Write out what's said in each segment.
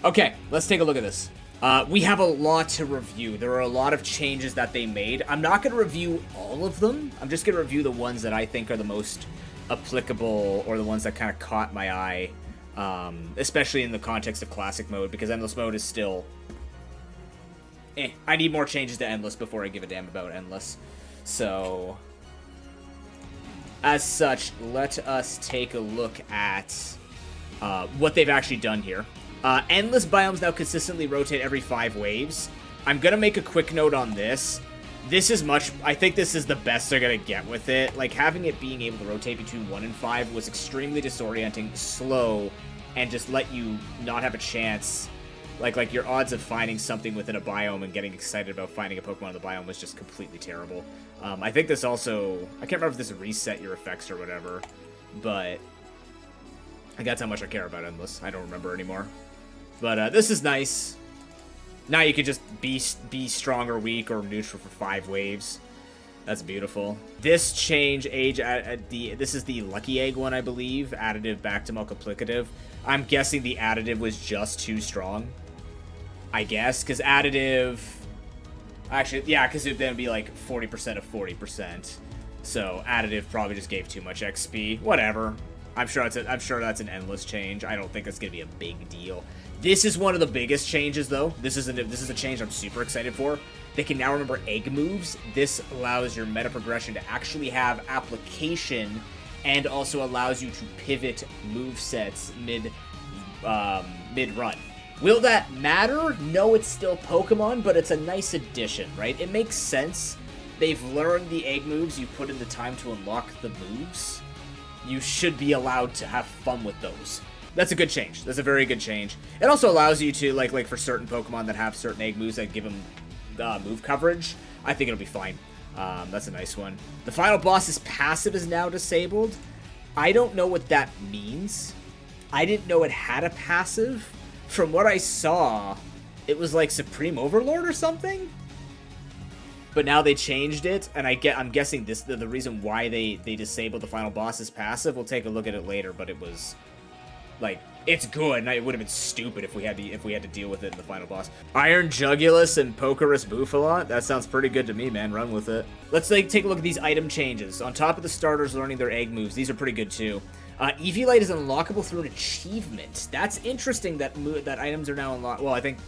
Okay, let's take a look at this. We have a lot to review. There are a lot of changes that they made. I'm not going to review all of them. I'm just going to review the ones that I think are the most applicable, or the ones that kind of caught my eye, especially in the context of classic mode, because endless mode is still... I need more changes to endless before I give a damn about endless. So, as such, let us take a look at what they've actually done here. Endless biomes now consistently rotate every 5 waves. I'm going to make a quick note on this. I think this is the best they're going to get with it. Like, having it being able to rotate between 1 and 5 was extremely disorienting, slow, and just let you not have a chance. Like your odds of finding something within a biome and getting excited about finding a Pokemon in the biome was just completely terrible. I think this also... I can't remember if this reset your effects or whatever, but that's how much I care about Endless. I don't remember anymore. But this is nice. Now you can just be strong or weak or neutral for 5 waves. That's beautiful. This change this is the Lucky Egg one, I believe. Additive back to multiplicative. I'm guessing the additive was just too strong. I guess, because additive... Actually, yeah, because it then would be like 40% of 40%. So additive probably just gave too much XP. Whatever. I'm sure that's an endless change. I don't think that's gonna be a big deal. This is one of the biggest changes, though. This is a change I'm super excited for. They can now remember egg moves. This allows your meta progression to actually have application, and also allows you to pivot movesets mid-run. Will that matter? No, it's still Pokemon, but it's a nice addition, right? It makes sense. They've learned the egg moves. You put in the time to unlock the moves. You should be allowed to have fun with those. That's a good change. That's a very good change. It also allows you to, like for certain Pokemon that have certain egg moves that give them move coverage, I think it'll be fine. That's a nice one. The final boss's passive is now disabled. I don't know what that means. I didn't know it had a passive. From what I saw, it was like Supreme Overlord or something. But now they changed it, and I'm guessing the reason why they disabled the final boss's passive. We'll take a look at it later, but it was like, it's good, and it would have been stupid if we had to deal with it in the final boss. Iron Jugulus and Pokerus Buffalant. That sounds pretty good to me, man. Run with it. Let's take a look at these item changes. On top of the starters learning their egg moves, these are pretty good too. Eviolite is unlockable through an achievement. That's interesting that items are now unlocked. Well, I think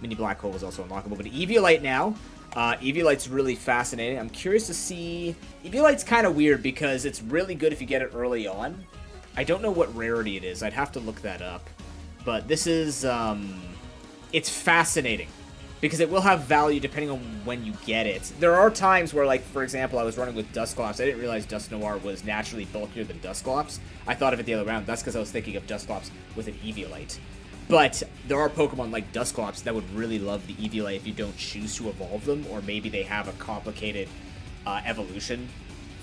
Mini Black Hole was also unlockable, but Eviolite now. Eviolite's really fascinating. I'm curious to see... Eviolite's kind of weird because it's really good if you get it early on. I don't know what rarity it is. I'd have to look that up. But this is... it's fascinating because it will have value depending on when you get it. There are times where, like, for example, I was running with Dusclops. I didn't realize Dusknoir was naturally bulkier than Dusclops. I thought of it the other way around. That's because I was thinking of Dusclops with an Eviolite. But there are Pokemon like Dusclops that would really love the Eviolite if you don't choose to evolve them, or maybe they have a complicated evolution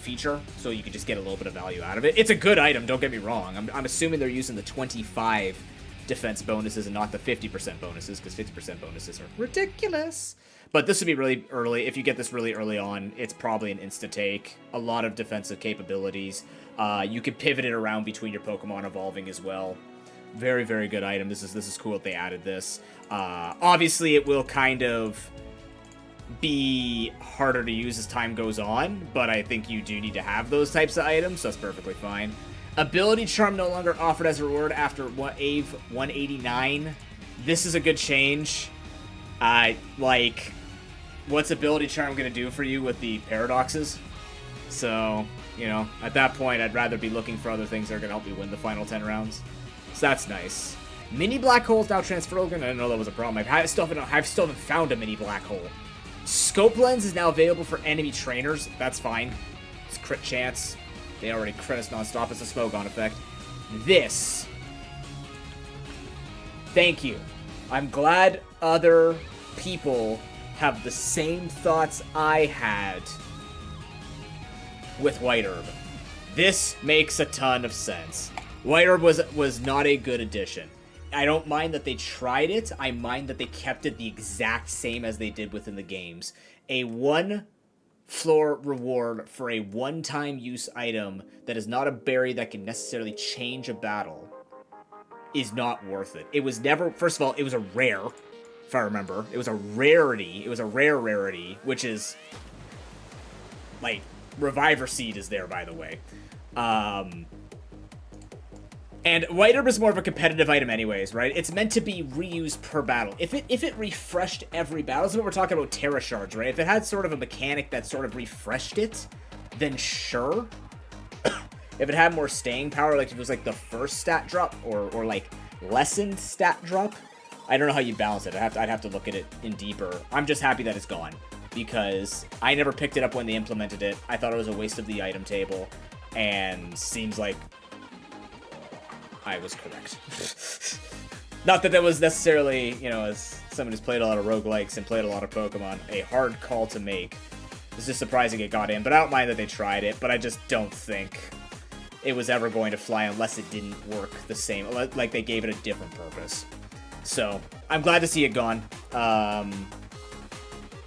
feature, so you can just get a little bit of value out of it. It's a good item, don't get me wrong. I'm assuming they're using the 25 defense bonuses and not the 50% bonuses, because 50% bonuses are ridiculous. But this would be really early. If you get this really early on, it's probably an insta-take. A lot of defensive capabilities. You can pivot it around between your Pokemon evolving as well. Very, very good item. This is cool that they added this. Obviously, it will kind of be harder to use as time goes on, but I think you do need to have those types of items, so that's perfectly fine. Ability Charm no longer offered as a reward after AVE 189. This is a good change. Like, what's Ability Charm going to do for you with the paradoxes? So, you know, at that point, I'd rather be looking for other things that are going to help me win the final 10 rounds. So that's nice. Mini Black Hole is now transferable. I didn't know that was a problem. I still haven't found a Mini Black Hole. Scope Lens is now available for enemy trainers. That's fine. It's crit chance. They already crit us nonstop. It's a Smogon effect. This. Thank you. I'm glad other people have the same thoughts I had with White Herb. This makes a ton of sense. White Herb was not a good addition. I don't mind that they tried it. I mind that they kept it the exact same as they did within the games. A 1 floor reward for a one-time use item that is not a berry that can necessarily change a battle. is not worth it. It was never, first of all, it was a rare, if I remember. It was a rarity. It was a rare rarity, which is, like, Reviver Seed is there, by the way. And White Herb is more of a competitive item anyways, right? It's meant to be reused per battle. If it refreshed every battle, this is what we're talking about Terra Shards, right? If it had sort of a mechanic that sort of refreshed it, then sure. If it had more staying power, like if it was like the first stat drop or like lessened stat drop, I don't know how you balance it. I'd have to look at it in deeper. I'm just happy that it's gone because I never picked it up when they implemented it. I thought it was a waste of the item table, and seems like I was correct. Not that was necessarily, you know, as someone who's played a lot of roguelikes and played a lot of Pokemon, a hard call to make. It's just surprising it got in, but I don't mind that they tried it, but I just don't think it was ever going to fly unless it didn't work the same, like they gave it a different purpose. So, I'm glad to see it gone.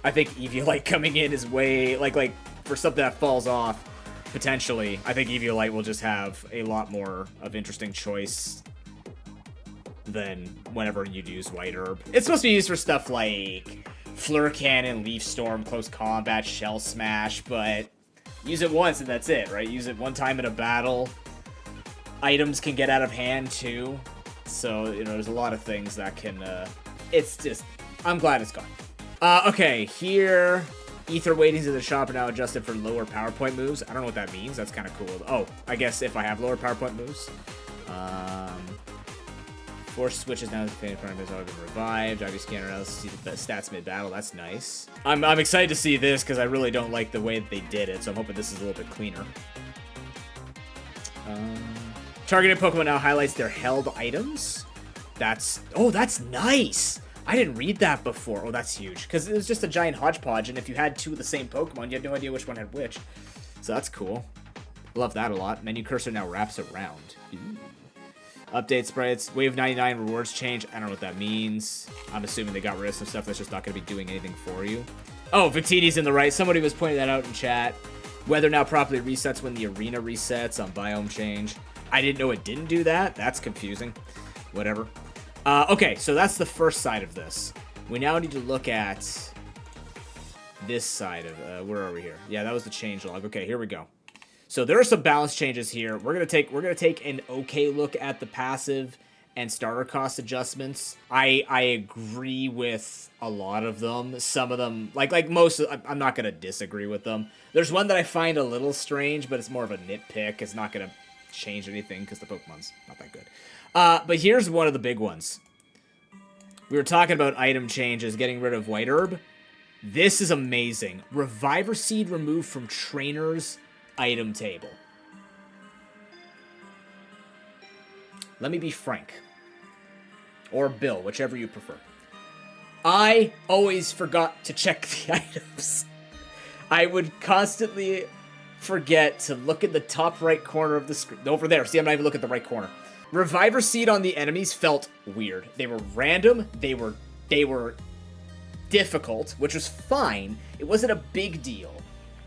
I think Eviolite coming in is way, like for something that falls off, potentially, I think Eviolite will just have a lot more of interesting choice than whenever you'd use White Herb. It's supposed to be used for stuff like Fleur Cannon, Leaf Storm, Close Combat, Shell Smash, but use it once and that's it, right? Use it one time in a battle. Items can get out of hand too. So, you know, there's a lot of things that can, it's just, I'm glad it's gone. Okay, here, Ether weightings in the shop are now adjusted for lower PowerPoint moves. I don't know what that means. That's kind of cool. Oh, I guess if I have lower PowerPoint moves. Force switches now. The painted parameters have been revived. IV scanner now see the stats mid-battle. That's nice. I'm excited to see this because I really don't like the way that they did it. So I'm hoping this is a little bit cleaner. Targeted Pokemon now highlights their held items. That's nice. I didn't read that before. Oh, that's huge. Because it was just a giant hodgepodge, and if you had two of the same Pokemon, you had no idea which one had which. So that's cool. Love that a lot. Menu cursor now wraps around. Ooh. Update sprites. Wave 99 rewards change. I don't know what that means. I'm assuming they got rid of some stuff that's just not going to be doing anything for you. Oh, Victini's in the right. Somebody was pointing that out in chat. Weather now properly resets when the arena resets on biome change. I didn't know it didn't do that. That's confusing. Whatever. Okay, so that's the first side of this. We now need to look at this side of, where are we here? Yeah, that was the change log. Okay, here we go. So there are some balance changes here. We're gonna take an okay look at the passive and starter cost adjustments. I agree with a lot of them. Some of them, like most, I'm not gonna disagree with them. There's one that I find a little strange, but it's more of a nitpick. It's not gonna change anything because the Pokemon's not that good. But here's one of the big ones. We were talking about item changes, getting rid of White Herb. This is amazing. Reviver Seed removed from Trainer's item table. Let me be Frank. Or Bill, whichever you prefer. I always forgot to check the items. I would constantly forget to look at the top right corner of the screen. Over there. See, I'm not even looking at the right corner. Reviver Seed on the enemies felt weird. They were random. They were difficult, which was fine. It wasn't a big deal.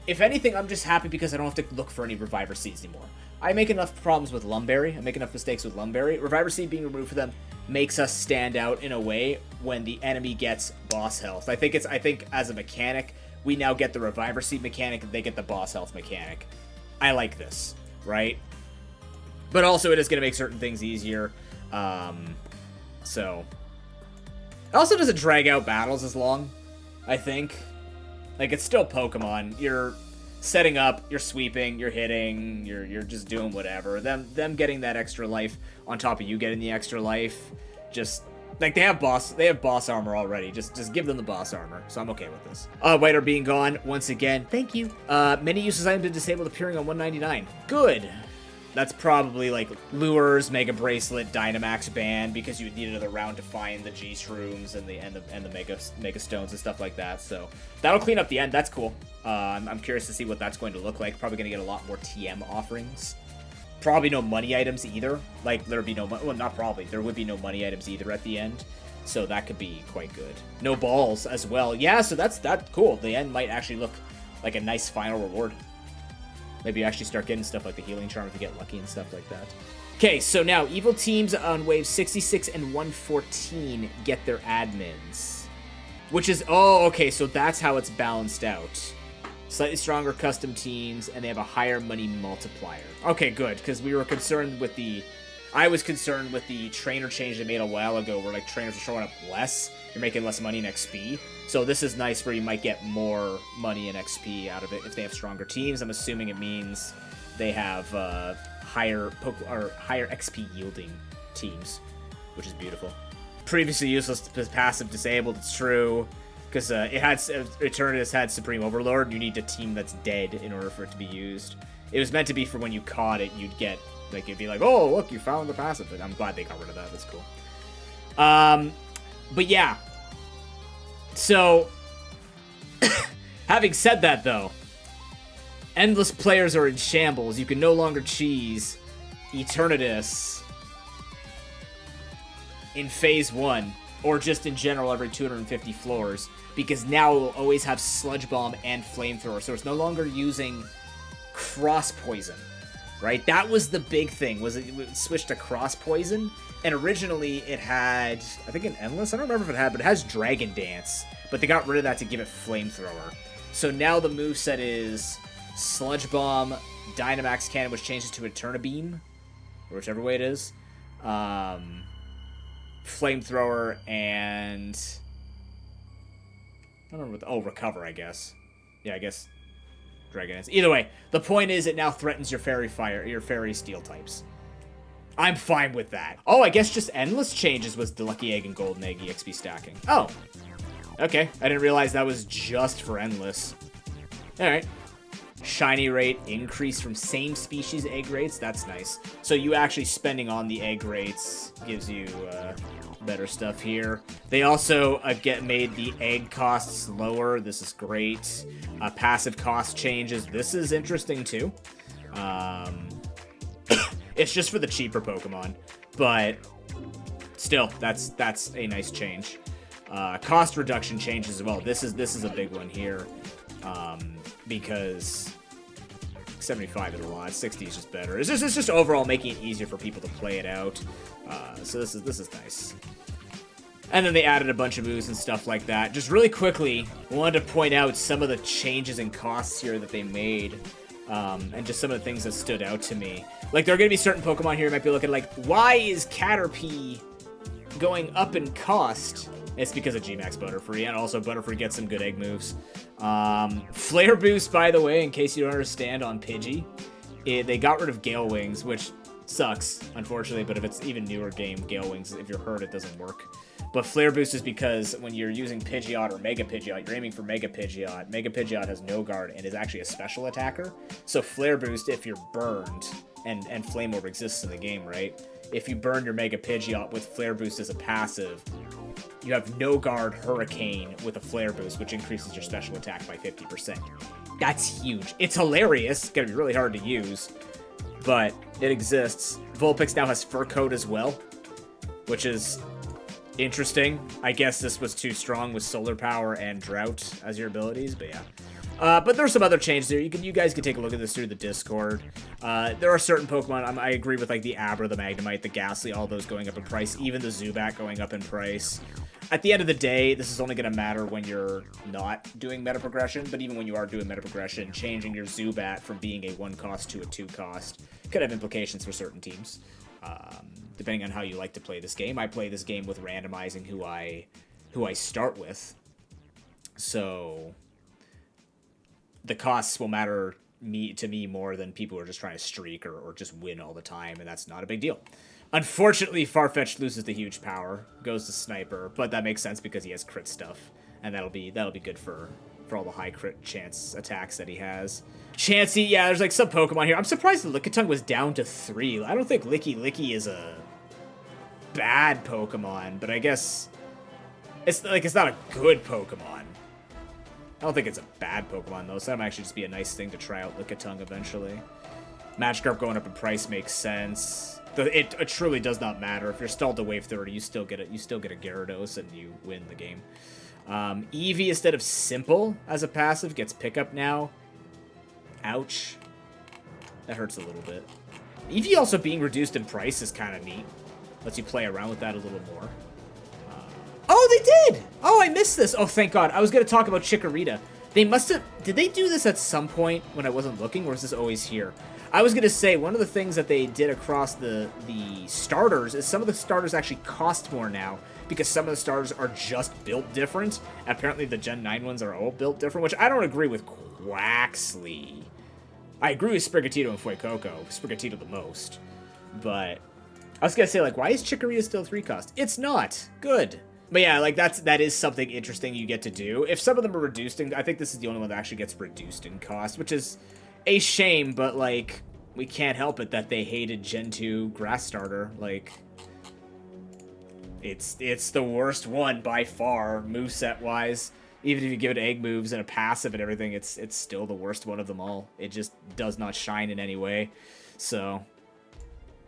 If anything, I'm just happy because I don't have to look for any Reviver Seeds anymore. I make enough problems with Lumberry. I make enough mistakes with Lumberry. Reviver Seed being removed for them makes us stand out in a way when the enemy gets boss health. I think as a mechanic, we now get the Reviver Seed mechanic and they get the boss health mechanic. I like this, right? But also it is going to make certain things easier. So. It also doesn't drag out battles as long, I think. Like, it's still Pokemon. You're setting up, you're sweeping, you're hitting, you're just doing whatever. Them getting that extra life on top of you getting the extra life, just like they have boss armor already. Just give them the boss armor. So I'm okay with this. White Herb being gone once again. Thank you. Many uses items been disabled appearing on 199. Good. That's probably like Lures, Mega Bracelet, Dynamax Band, because you would need another round to find the G-Shrooms and the Mega Stones and stuff like that. So that'll clean up the end. That's cool. I'm curious to see what that's going to look like. Probably going to get a lot more TM offerings. Probably no money items either. Like, there would be no... Well, not probably. There would be no money items either at the end. So that could be quite good. No balls as well. Yeah, so that's cool. The end might actually look like a nice final reward. Maybe you actually start getting stuff like the Healing Charm if you get lucky and stuff like that. Okay, so now evil teams on wave 66 and 114 get their admins. Which is, oh, okay, so that's how it's balanced out. Slightly stronger custom teams, and they have a higher money multiplier. Okay, good, because we were concerned with the... I was concerned with the trainer change they made a while ago, where, like, trainers are showing up less. You're making less money in XP. So this is nice where you might get more money in XP out of it if they have stronger teams. I'm assuming it means they have higher XP yielding teams, which is beautiful. Previously useless passive disabled, it's true. Because Eternatus had Supreme Overlord, you need a team that's dead in order for it to be used. It was meant to be for when you caught it, you'd get, like, it'd be like, oh, look, you found the passive. But I'm glad they got rid of that, that's cool. But yeah. So, having said that, though, endless players are in shambles. You can no longer cheese Eternatus in Phase 1, or just in general every 250 floors, because now it will always have Sludge Bomb and Flamethrower, so it's no longer using Cross Poison, right? That was the big thing, was it switched to Cross Poison, and originally it had, I think an Endless, I don't remember if it had, but it has Dragon Dance, but they got rid of that to give it Flamethrower. So now the moveset is Sludge Bomb, Dynamax Cannon, which changes to Eterna Beam, or whichever way it is, Flamethrower, and I don't remember what Recover, I guess. Yeah, I guess Dragon Dance. Either way, the point is it now threatens your Fairy Fire, your Fairy Steel types. I'm fine with that. Oh, I guess just Endless changes was the Lucky Egg and Golden Egg EXP stacking. Oh, okay. I didn't realize that was just for Endless. All right. Shiny rate increase from same species egg rates. That's nice. So you actually spending on the egg rates gives you better stuff here. They also made the egg costs lower. This is great. Passive cost changes. This is interesting too. It's just for the cheaper Pokemon, but still, that's a nice change. Cost reduction changes as well. This is a big one here. Because 75 is a lot, 60 is just better. It's just overall making it easier for people to play it out. So this is nice. And then they added a bunch of moves and stuff like that. Just really quickly, I wanted to point out some of the changes in costs here that they made. And just some of the things that stood out to me. Like, there are going to be certain Pokemon here you might be looking like, why is Caterpie going up in cost? It's because of G-Max Butterfree, and also Butterfree gets some good egg moves. Flare Boost, by the way, in case you don't understand, on Pidgey, they got rid of Gale Wings, which sucks, unfortunately, but if it's even newer game, Gale Wings, if you're hurt, it doesn't work. But Flare Boost is because when you're using Pidgeot or Mega Pidgeot, you're aiming for Mega Pidgeot. Mega Pidgeot has no guard and is actually a special attacker. So Flare Boost, if you're burned, and Flame Orb exists in the game, right? If you burn your Mega Pidgeot with Flare Boost as a passive, you have no guard Hurricane with a Flare Boost, which increases your special attack by 50%. That's huge. It's hilarious. It's going to be really hard to use, but it exists. Vulpix now has Fur Coat as well, which is interesting. I guess this was too strong with Solar Power and Drought as your abilities, but yeah. But there's some other changes here. You guys can take a look at this through the Discord. There are certain Pokemon, I agree with, like the Abra, the Magnemite, the Ghastly, all those going up in price, even the Zubat going up in price. At the end of the day, this is only going to matter when you're not doing meta progression, but even when you are doing meta progression, changing your Zubat from being a 1 cost to a 2 cost could have implications for certain teams, depending on how you like to play this game. I play this game with randomizing who I start with, so the costs will matter to me more than people who are just trying to streak or just win all the time, and that's not a big deal. Unfortunately, Farfetch'd loses the huge power, goes to Sniper, but that makes sense because he has crit stuff, and that'll be good for all the high crit chance attacks that he has. Chansey, yeah, there's like some Pokemon here. I'm surprised the Lickitung was down to 3. I don't think Licky is a bad Pokemon, but I guess it's not a good Pokemon. I don't think it's a bad Pokemon though, so that might actually just be a nice thing to try out Lickitung eventually. Magikarp going up in price makes sense. It truly does not matter. If you're stalled to wave 30, you still get a Gyarados and you win the game. Eevee instead of Simple as a passive gets pickup now. Ouch. That hurts a little bit. EV also being reduced in price is kind of neat. Lets you play around with that a little more. Oh, they did! Oh, I missed this. Oh, thank God. I was going to talk about Chikorita. They must have... Did they do this at some point when I wasn't looking, or is this always here? I was going to say, one of the things that they did across the starters is some of the starters actually cost more now, because some of the starters are just built different. Apparently, the Gen 9 ones are all built different, which I don't agree with Quaxley. I agree with Sprigatito and Fuecoco. Sprigatito the most. But I was going to say, like, why is Chikorita still 3 cost? It's not. Good. But yeah, like, that is something interesting you get to do. If some of them are reduced in... I think this is the only one that actually gets reduced in cost, which is a shame, but, like, we can't help it that they hated Gen 2 Grass Starter. Like, it's the worst one by far, moveset-wise. Even if you give it egg moves and a passive and everything, it's still the worst one of them all. It just does not shine in any way. So...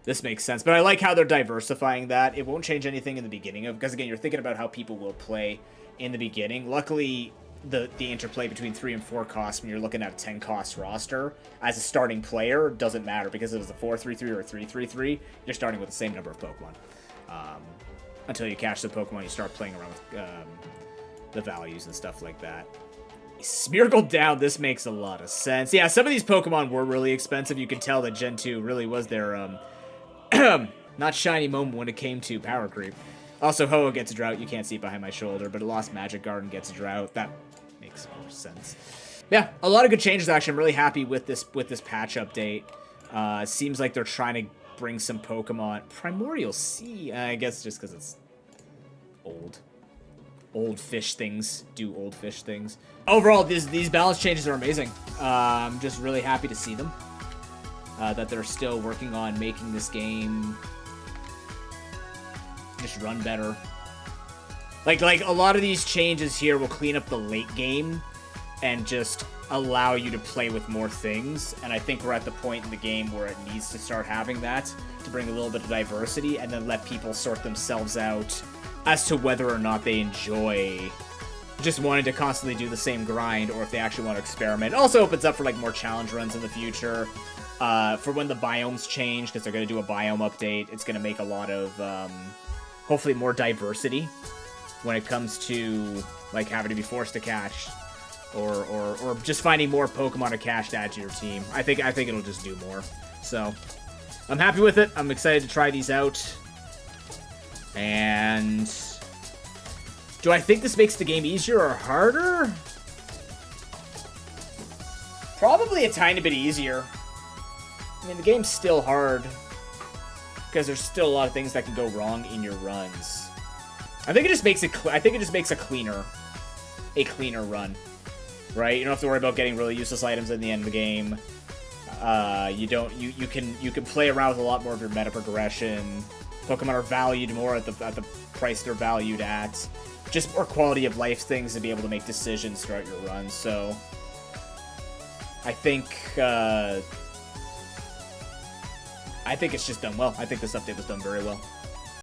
this makes sense, but I like how they're diversifying that. It won't change anything in the beginning of, because again, you're thinking about how people will play in the beginning. Luckily, the interplay between 3 and 4 costs when you're looking at a 10 cost roster as a starting player doesn't matter, because it was a 4-3-3 or a 3-3-3. You're starting with the same number of Pokemon until you catch the Pokemon. You start playing around with the values and stuff like that. Smeargle down, this makes a lot of sense. Yeah, some of these Pokemon were really expensive. You can tell that Gen 2 really was their not shiny moment when it came to power creep. Also, Ho-Oh gets a drought. You can't see it behind my shoulder, but it lost Magic Garden gets a drought. That makes more sense. Yeah, a lot of good changes, actually. I'm really happy with this patch update. Seems like they're trying to bring some Pokemon. Primordial Sea, I guess just because it's old. Old fish things do old fish things. Overall, these balance changes are amazing. I'm just really happy to see them. That they're still working on making this game just run better. Like a lot of these changes here will clean up the late game and just allow you to play with more things. And I think we're at the point in the game where it needs to start having that to bring a little bit of diversity and then let people sort themselves out as to whether or not they enjoy just wanting to constantly do the same grind or if they actually want to experiment. It also opens up for like more challenge runs in the future. For when the biomes change, because they're going to do a biome update, it's going to make a lot of, hopefully more diversity when it comes to, like, having to be forced to catch, or just finding more Pokemon to catch to add to your team. I think it'll just do more. So, I'm happy with it. I'm excited to try these out. And do I think this makes the game easier or harder? Probably a tiny bit easier. I mean, the game's still hard because there's still a lot of things that can go wrong in your runs. I think it just makes a cleaner run, right? You don't have to worry about getting really useless items in the end of the game. You can play around with a lot more of your meta progression. Pokemon are valued more at the price they're valued at. Just more quality of life things to be able to make decisions throughout your run. So I think it's just done well. I think this update was done very well.